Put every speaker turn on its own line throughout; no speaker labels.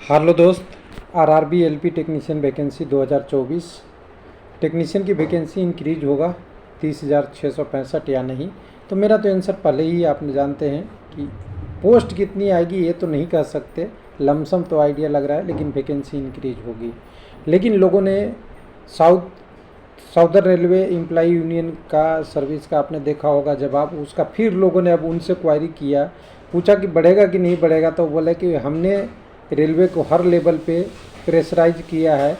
Hello दोस्त, RRB LP technician vacancy 2024 technician की vacancy increase होगा 30,665 या नहीं। तो मेरा तो आंसर पहले ही आप जानते हैं कि पोस्ट कितनी आएगी ये तो नहीं कह सकते, लमसम तो आइडिया लग रहा है, लेकिन वैकेंसी इंक्रीज होगी। लेकिन लोगों ने साउदर्न रेलवे एम्प्लॉय यूनियन का सर्विस का आपने देखा होगा जवाब उसका, फिर लोगों ने अब उनसे क्वारी किया, पूछा कि बढ़ेगा कि नहीं बढ़ेगा। तो बोले कि हमने रेलवे को हर लेवल पे प्रेशराइज किया है,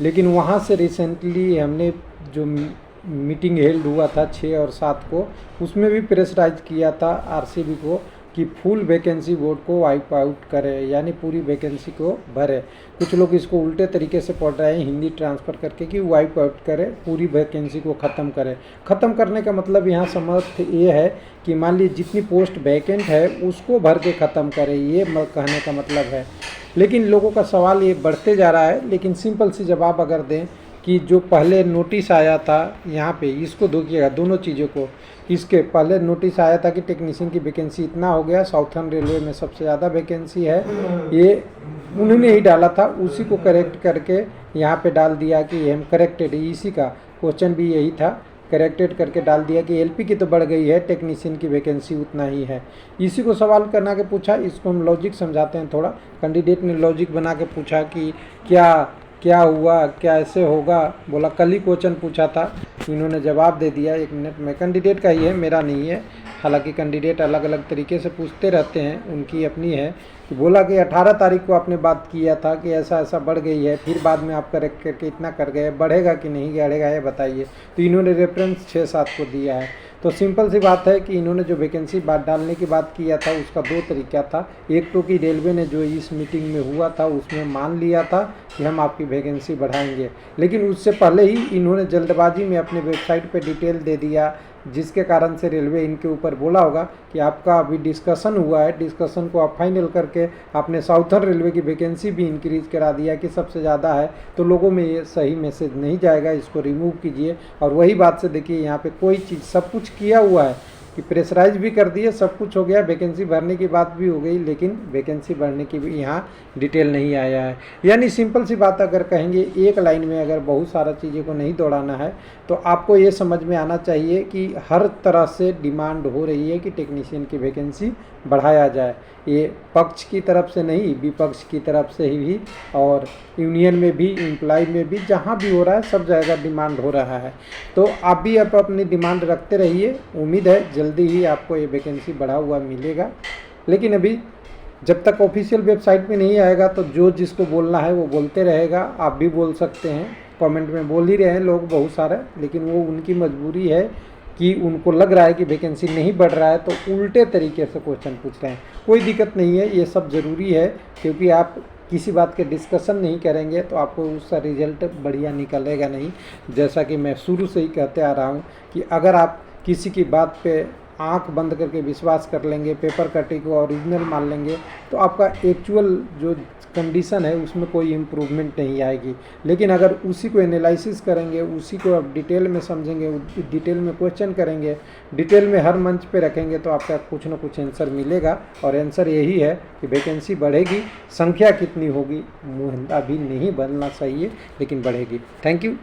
लेकिन वहाँ से रिसेंटली हमने जो मीटिंग हेल्ड हुआ था 6 और 7 को, उसमें भी प्रेशराइज किया था आरसीबी को कि फुल वैकेंसी बोर्ड को वाइप आउट करे, यानी पूरी वैकेंसी को भरे। कुछ लोग इसको उल्टे तरीके से पढ़ रहे हैं हिंदी ट्रांसफ़र करके कि वाइप आउट करे, पूरी वैकेंसी को ख़त्म करे। ख़त्म करने का मतलब यहाँ समझ ये है कि मान लीजिए जितनी पोस्ट वैकेंट है उसको भर के ख़त्म करे, ये कहने का मतलब है। लेकिन लोगों का सवाल ये बढ़ते जा रहा है, लेकिन सिंपल सी जवाब अगर दें कि जो पहले नोटिस आया था यहाँ पे, इसको देखिएगा दोनों चीज़ों को। इसके पहले नोटिस आया था कि टेक्नीशियन की वैकेंसी इतना हो गया, साउथर्न रेलवे में सबसे ज़्यादा वैकेंसी है, ये उन्होंने ही डाला था, उसी को करेक्ट करके यहाँ पे डाल दिया कि हम करेक्टेड, इसी का क्वेश्चन भी यही था, करेक्टेड करके डाल दिया कि एलपी की तो बढ़ गई है, टेक्नीशियन की वैकेंसी उतना ही है। इसी को सवाल करना के पूछा, इसको हम लॉजिक समझाते हैं थोड़ा। कैंडिडेट ने लॉजिक बना के पूछा कि क्या हुआ, क्या ऐसे होगा, बोला कल ही क्वेश्चन पूछा था, इन्होंने जवाब दे दिया 1 मिनट में। कैंडिडेट का ही है, मेरा नहीं है, हालांकि कैंडिडेट अलग अलग तरीके से पूछते रहते हैं, उनकी अपनी है। कि बोला कि 18 तारीख को आपने बात किया था कि ऐसा ऐसा बढ़ गई है, फिर बाद में आप करेक्ट करके इतना कर गए, बढ़ेगा कि नहीं बढ़ेगा ये बताइए। तो इन्होंने रेफरेंस 6-7 को दिया है। तो सिंपल सी बात है कि इन्होंने जो वैकेंसी बात डालने की बात किया था उसका 2 तरीका था। एक तो कि रेलवे ने जो इस मीटिंग में हुआ था उसमें मान लिया था कि हम आपकी वैकेंसी बढ़ाएंगे, लेकिन उससे पहले ही इन्होंने जल्दबाजी में अपने वेबसाइट पे डिटेल दे दिया, जिसके कारण से रेलवे इनके ऊपर बोला होगा कि आपका अभी डिस्कशन हुआ है, डिस्कशन को आप फाइनल करके आपने साउथर्न रेलवे की वैकेंसी भी इंक्रीज करा दिया कि सबसे ज़्यादा है। तो लोगों में ये सही मैसेज नहीं जाएगा, इसको रिमूव कीजिए। और वही बात से देखिए यहाँ पे कोई चीज़, सब कुछ किया हुआ है कि प्रेशराइज भी कर दिए, सब कुछ हो गया, वैकेंसी भरने की बात भी हो गई, लेकिन वैकेंसी भरने की भी यहाँ डिटेल नहीं आया है। यानी सिंपल सी बात अगर कहेंगे एक लाइन में, अगर बहुत सारा चीज़ों को नहीं दौड़ाना है, तो आपको ये समझ में आना चाहिए कि हर तरह से डिमांड हो रही है कि टेक्नीशियन की वैकेंसी बढ़ाया जाए। ये पक्ष की तरफ से नहीं, विपक्ष की तरफ से ही, और यूनियन में भी, एम्प्लॉय में भी, जहाँ भी हो रहा है सब जगह डिमांड हो रहा है। तो आप भी अब अपनी डिमांड रखते रहिए, उम्मीद है जल्दी ही आपको ये वैकेंसी बढ़ा हुआ मिलेगा। लेकिन अभी जब तक ऑफिशियल वेबसाइट पे नहीं आएगा तो जो जिसको बोलना है वो बोलते रहेगा। आप भी बोल सकते हैं, कमेंट में बोल ही रहे हैं लोग बहुत सारे, लेकिन वो उनकी मजबूरी है कि उनको लग रहा है कि वैकेंसी नहीं बढ़ रहा है तो उल्टे तरीके से क्वेश्चन पूछ रहे हैं। कोई दिक्कत नहीं है, ये सब ज़रूरी है, क्योंकि आप किसी बात के डिस्कशन नहीं करेंगे तो आपको उसका रिजल्ट बढ़िया निकलेगा नहीं। जैसा कि मैं शुरू से ही कहते आ रहा हूँ कि अगर आप किसी की बात पे आंख बंद करके विश्वास कर लेंगे, पेपर कटिंग को ओरिजिनल मान लेंगे, तो आपका एक्चुअल जो कंडीशन है उसमें कोई इम्प्रूवमेंट नहीं आएगी। लेकिन अगर उसी को एनालिसिस करेंगे, उसी को आप डिटेल में समझेंगे, डिटेल में क्वेश्चन करेंगे, डिटेल में हर मंच पे रखेंगे, तो आपका कुछ ना कुछ आंसर मिलेगा। और आंसर यही है कि वैकेंसी बढ़ेगी, संख्या कितनी होगी अभी नहीं बनना चाहिए, लेकिन बढ़ेगी। Thank you.